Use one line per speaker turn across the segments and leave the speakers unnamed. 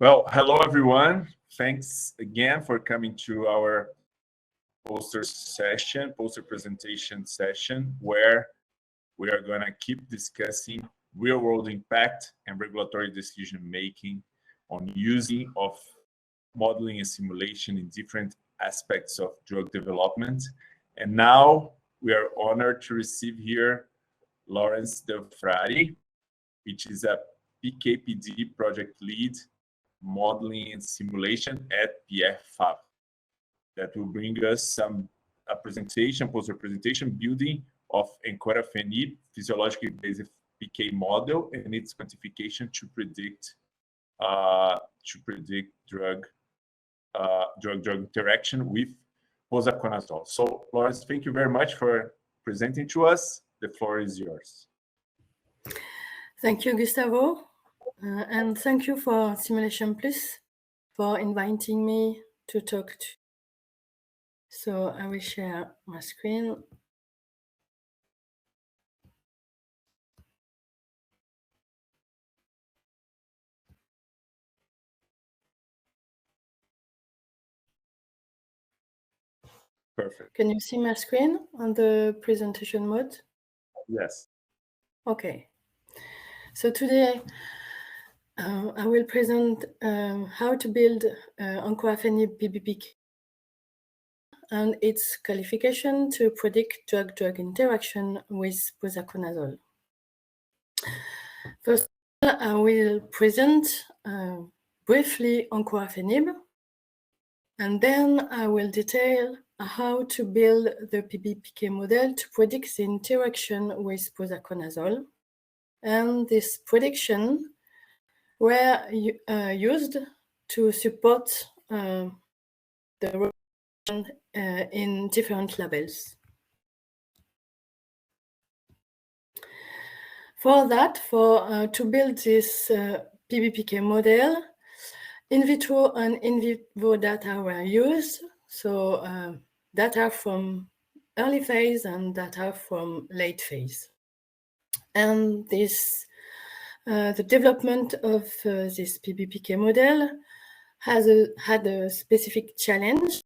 Well, hello everyone. Thanks again for coming to our poster presentation session, where we are going to keep discussing real-world impact and regulatory decision-making on using of modeling and simulation in different aspects of drug development. And now we are honored to receive here Laurence de Frari, which is a PKPD project lead, modeling and simulation at Pierre Fabre, that will bring us a poster presentation building of Encorafenib physiologically based PK model and its quantification to predict drug interaction with Posaconazole. So, Laurence, thank you very much for presenting to us. The floor is yours.
Thank you, Gustavo. And thank you for Simulation Plus for inviting me to talk to you. So I will share my screen.
Perfect.
Can you see my screen on the presentation mode?
Yes.
Okay. So today I will present how to build Encorafenib PVPK and its qualification to predict drug-drug interaction with Posaconazole. First, I will present briefly Encorafenib, and then I will detail how to build the PVPK model to predict the interaction with Posaconazole. And this prediction were used to support the in different labels. For that, to build this PVPK model, in vitro and in vivo data were used. So data from early phase and data from late phase. And this, the development of this PVPK model had a specific challenge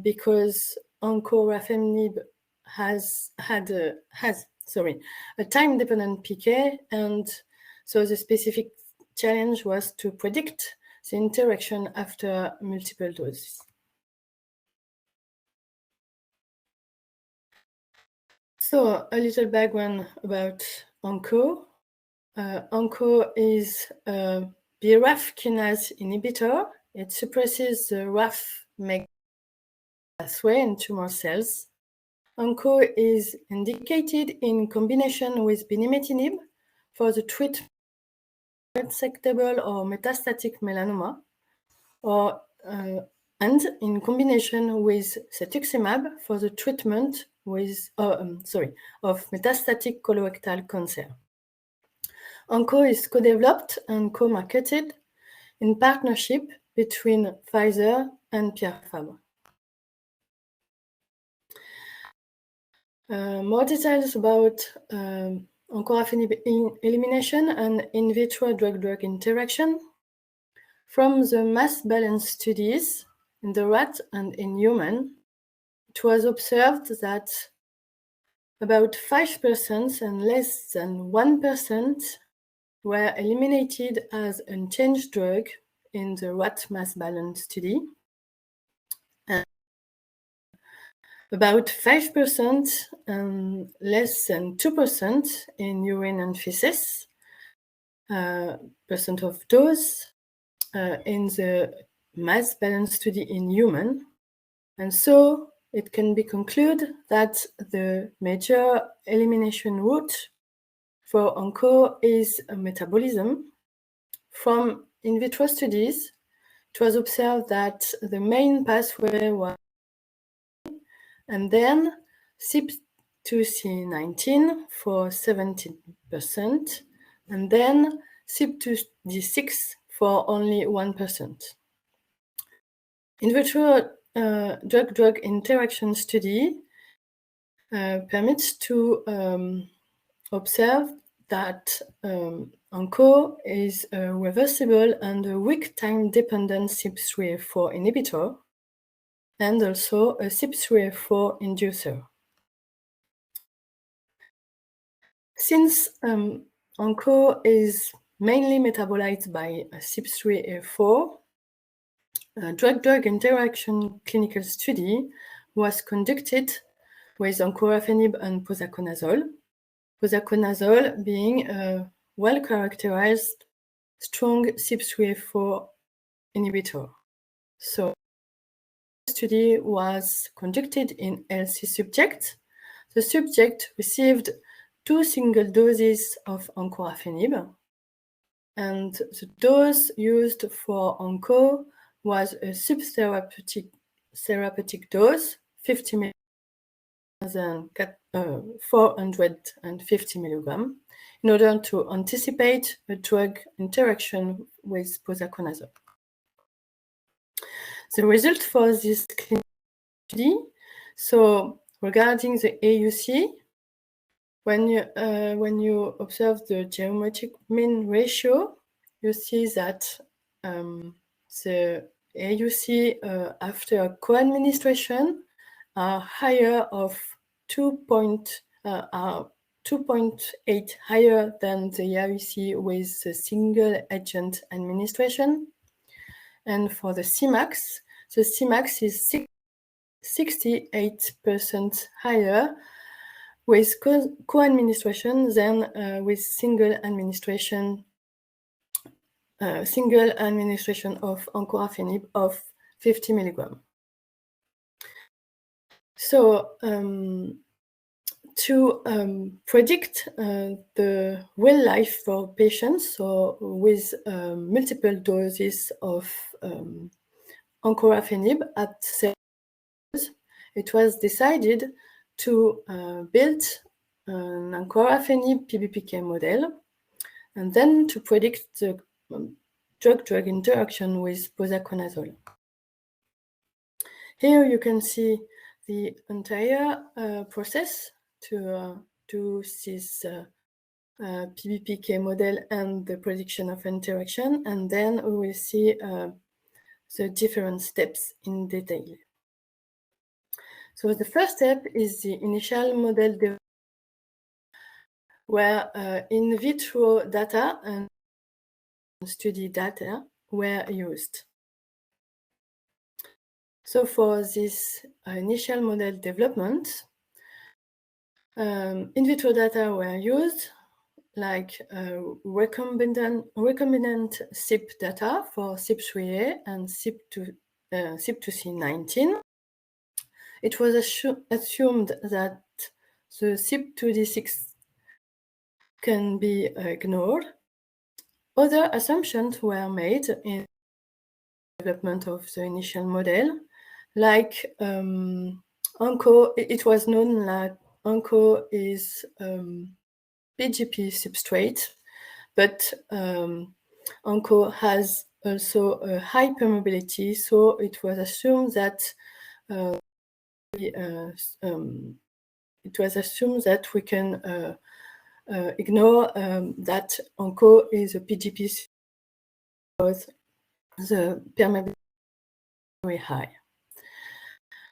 because Encorafenib has a time-dependent PK, and so the specific challenge was to predict the interaction after multiple doses. So a little background about Enco. Enco is a BRAF kinase inhibitor. It suppresses the RAF pathway in tumor cells. Enco is indicated in combination with binimetinib for the treatment of resectable or metastatic melanoma, and in combination with cetuximab for the treatment of metastatic colorectal cancer. Enco is co-developed and co-marketed in partnership between Pfizer and Pierre Fabre. More details about Encorafenib elimination and in vitro drug-drug interaction. From the mass balance studies in the rat and in human, it was observed that about 5% and less than 1% were eliminated as unchanged drug in the rat mass balance study. And about 5% and less than 2% in urine and feces, percent of dose in the mass balance study in human. And so it can be concluded that the major elimination route for Enco is a metabolism. From in vitro studies, it was observed that the main pathway was, and then CYP2C19 for 17%, and then CYP2D6 for only 1%. In vitro drug-drug interaction study permits to observe that Onco is a reversible and a weak time-dependent CYP3A4 inhibitor, and also a CYP3A4 inducer. Since Onco is mainly metabolized by CYP3A4, a drug-drug interaction clinical study was conducted with Encorafenib and Posaconazole. Posaconazole being a well-characterized strong CYP3A4 inhibitor. So the study was conducted in healthy subjects. The subject received 2 single doses of Encorafenib, and the dose used for Onco was a subtherapeutic dose, 50 mg than 450 milligram, in order to anticipate a drug interaction with Posaconazole. The result for this clinical study, so regarding the AUC, when you observe the geometric mean ratio, you see that the AUC after co-administration are higher of 2.8 higher than the AUC with the single agent administration. And for the Cmax is 68% higher with co-administration than with single administration of Encorafenib of 50 milligram. So to predict the real life for patients, so with multiple doses of Encorafenib at dose, it was decided to build an Encorafenib PVPK model, and then to predict the drug-drug interaction with Posaconazole. Here you can see the entire process to do this PVPK model and the prediction of interaction, and then we will see the different steps in detail. So the first step is the initial model development, where in vitro data and study data were used. So for this initial model development, in vitro data were used, like recombinant CYP data for CYP3A and CYP2C19. It was assumed that the CYP2D6 can be ignored. Other assumptions were made in the development of the initial model, like Onco. It was known that Onco is PGP substrate, but Onco has also a high permeability, so it was assumed that we can ignore that Onco is a PGP because the permeability is very high.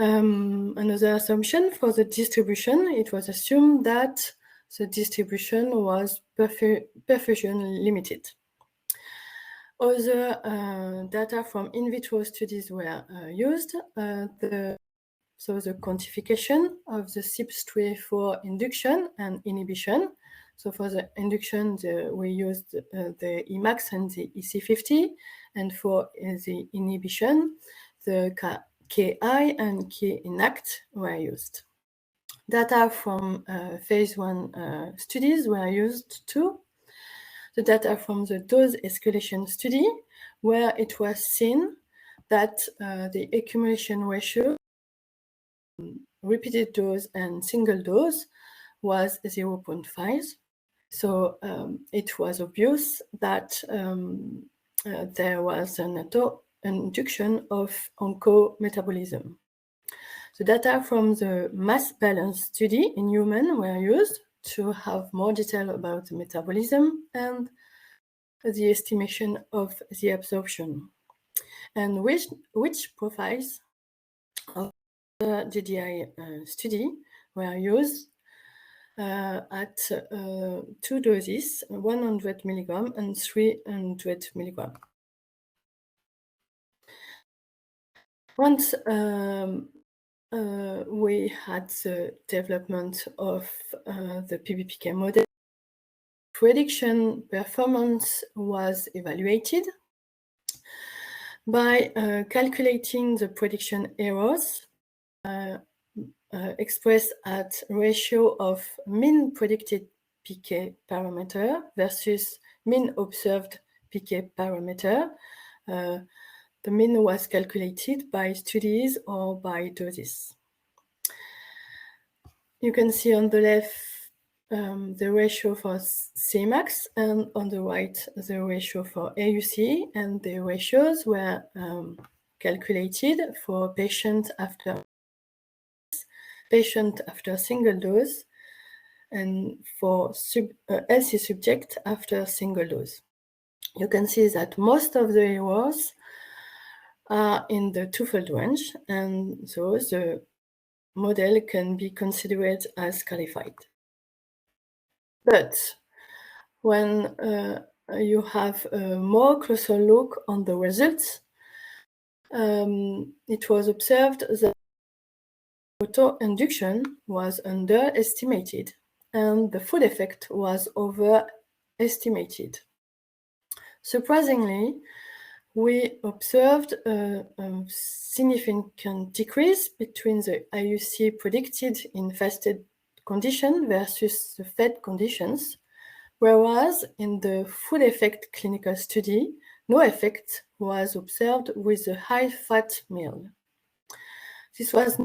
Another assumption for the distribution, it was assumed that the distribution was perfusion limited. Other data from in vitro studies were used. So the quantification of the CYP3A4 induction and inhibition. So for the induction, we used the Emax and the EC50, and for the inhibition, the Ki and Ki enact were used. Data from phase 1 studies were used too. The data from the dose escalation study, where it was seen that the accumulation ratio, repeated dose and single dose, was 0.5. So it was obvious that there was an induction of oncometabolism. The data from the mass balance study in human were used to have more detail about the metabolism, and the estimation of the absorption, and which profiles of the GDI study were used at 2 doses, 100 milligram and 300 milligram. Once we had the development of the PVPK model, prediction performance was evaluated by calculating the prediction errors expressed at ratio of mean predicted PK parameter versus mean observed PK parameter. The mean was calculated by studies or by doses. You can see on the left the ratio for Cmax, and on the right the ratio for AUC, and the ratios were calculated for patient after single dose and for healthy subject after single dose. You can see that most of the errors are in the twofold range, and so the model can be considered as qualified. But when you have a more closer look on the results, it was observed that auto-induction was underestimated and the food effect was overestimated. Surprisingly, we observed a significant decrease between the IUC predicted in fasted condition versus the fed conditions, whereas in the food effect clinical study, no effect was observed with a high-fat meal. This was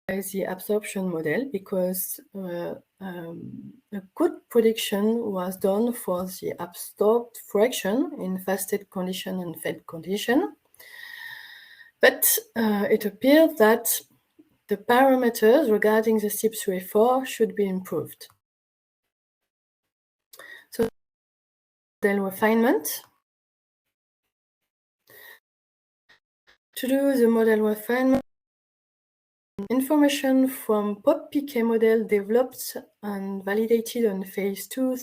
the absorption model because a good prediction was done for the absorbed fraction in fasted condition and fed condition. But it appeared that the parameters regarding the CYP3A4 should be improved. So, model refinement. To do the model refinement, information from PVPK model developed and validated on phase 1,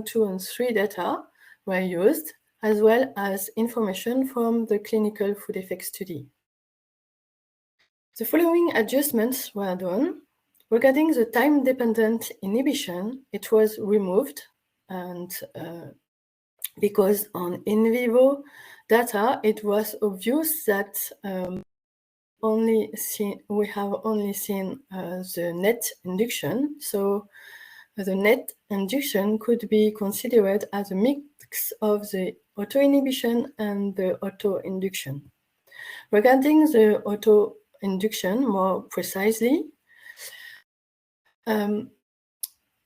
2, and 3 data were used, as well as information from the clinical food effect study. The following adjustments were done. Regarding the time-dependent inhibition, it was removed, and because on in vivo data, it was obvious that we have only seen the net induction, so the net induction could be considered as a mix of the auto-inhibition and the auto-induction. Regarding the auto-induction more precisely,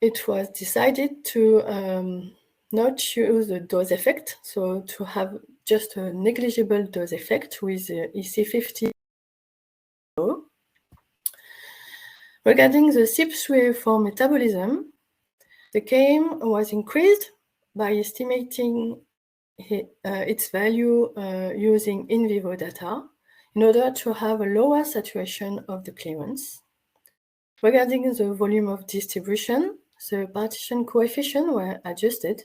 it was decided to not use the dose effect, so to have just a negligible dose effect with EC50. Regarding the CYP3A4 metabolism, the KM was increased by estimating its value using in vivo data in order to have a lower saturation of the clearance. Regarding the volume of distribution, the partition coefficient were adjusted.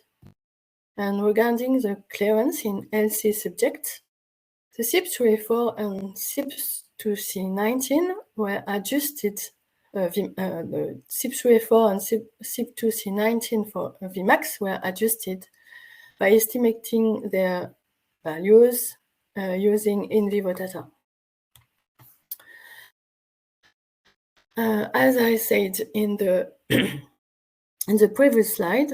And regarding the clearance in healthy subjects, the CYP3A4 and CYP2C19 were adjusted. The CYP3A4 and CYP2C19 for Vmax were adjusted by estimating their values using in vivo data. As I said in the in the previous slide,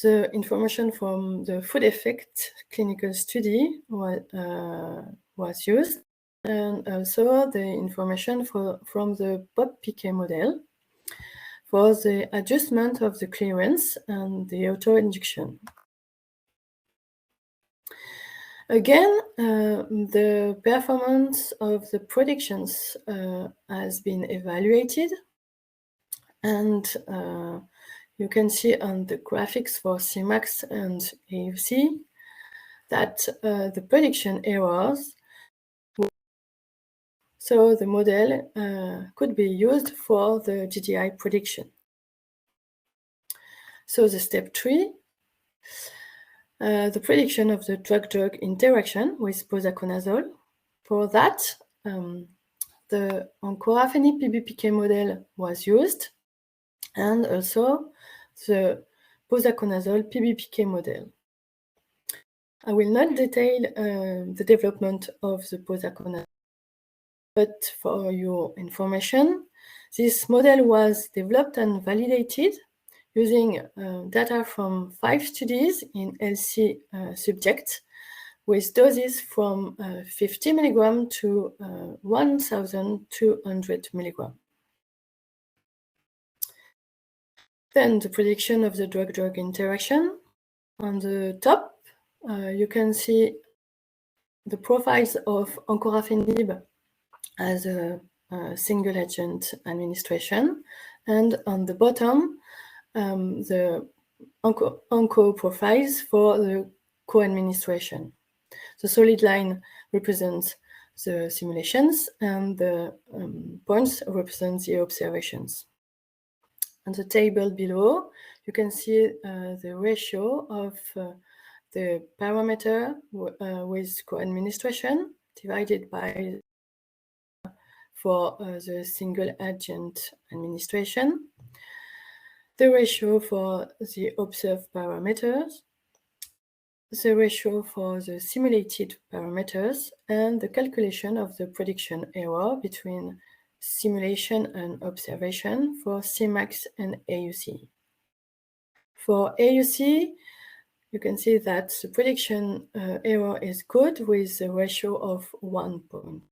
the information from the food effect clinical study was used, and also the information from the PVPK model for the adjustment of the clearance and the auto-induction. Again, the performance of the predictions has been evaluated, and you can see on the graphics for Cmax and AUC that the prediction errors, so the model could be used for the GDI prediction. So the step 3, the prediction of the drug-drug interaction with Posaconazole. For that, the Encorafenib PVPK model was used, and also the Posaconazole PVPK model. I will not detail the development of the Posaconazole, but for your information, this model was developed and validated using data from 5 studies in LC subjects with doses from 50 mg to 1,200 mg. Then the prediction of the drug-drug interaction. On the top, you can see the profiles of Encorafenib as a single agent administration, and on the bottom, the onco profiles for the co-administration. The solid line represents the simulations, and the points represent the observations. On the table below, you can see the ratio of the parameter with co-administration divided by for the single agent administration, the ratio for the observed parameters, the ratio for the simulated parameters, and the calculation of the prediction error between simulation and observation for Cmax and AUC. For AUC, you can see that the prediction error is good with a ratio of 1 point.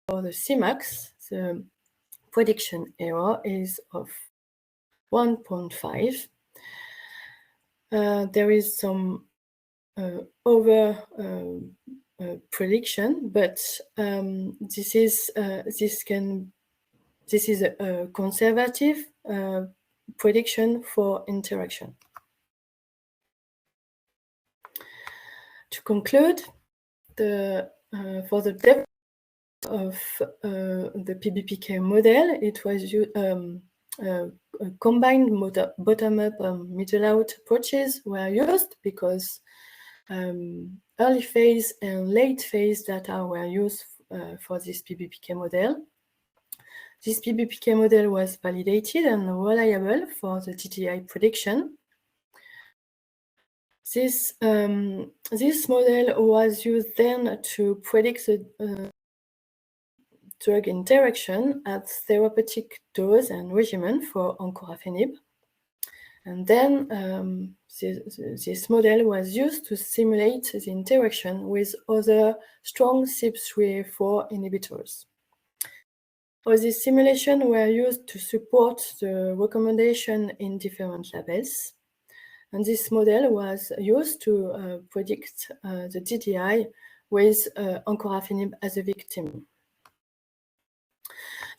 For the Cmax, the prediction error is of 1.5. There is some over prediction, but this is a conservative prediction for interaction. To conclude, for the depth of the PVPK model, it was combined bottom-up and middle-out approaches were used because early phase and late phase data were used for this PVPK model. This PVPK model was validated and reliable for the GDI prediction. This model was used then to predict the drug interaction at therapeutic dose and regimen for Encorafenib. And then this model was used to simulate the interaction with other strong CYP3A4 inhibitors. All these simulations were used to support the recommendation in different labels. And this model was used to predict the GDI with Encorafenib as a victim.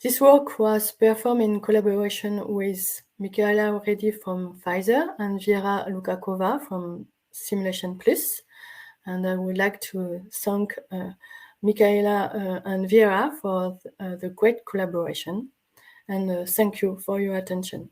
This work was performed in collaboration with Michaela Reddy from Pfizer and Vera Lukakova from Simulation Plus. And I would like to thank Michaela and Vera for the great collaboration. And thank you for your attention.